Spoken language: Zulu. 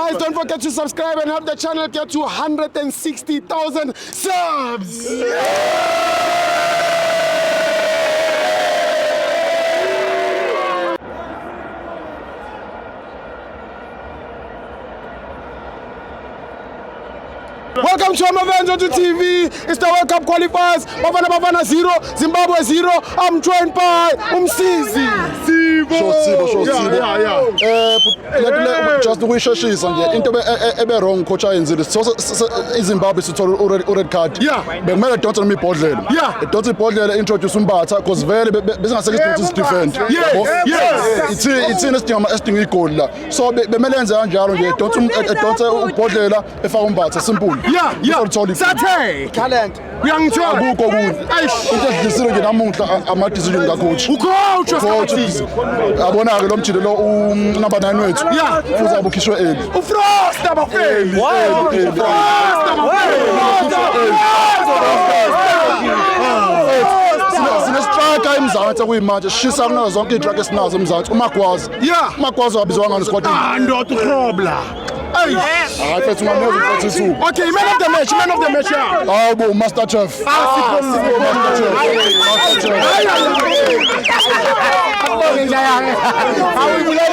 Guys, don't forget to subscribe and help the channel get to 160,000 subs. Welcome to Amavenzo to TV. It's the World Cup qualifiers. Bafana 0, Zimbabwe 0. I'm joined by Umsizi. Sibo. Just uyisheshisa nje into ebe wrong coach ayenzile. iZimbabwe sithola red card. Bekumele dotsa noma ibhodlela. Dotsa ibhodlela introduce uMbatha because vele besingaseke sidotsa defend. Ithina esidinga igol la. So bemele enze kanjalo nje dotsa ubhodlela efaka uMbatha simple. Sathe talent uyangithola akukho kuhle into edlisile nje namuhla ama decision ka coach abona ke lo mjilo lo number 9 wethu futhi abukhishwe eli uFrost abafeli sinestrike eMzansi kuyimanje shisa kunazo zonke idrag esinazo eMzansi uMagwaza wabizwa ngani squad Ndot Grobler. Okay, man of the match. Oh, Master Chef. Master Chef.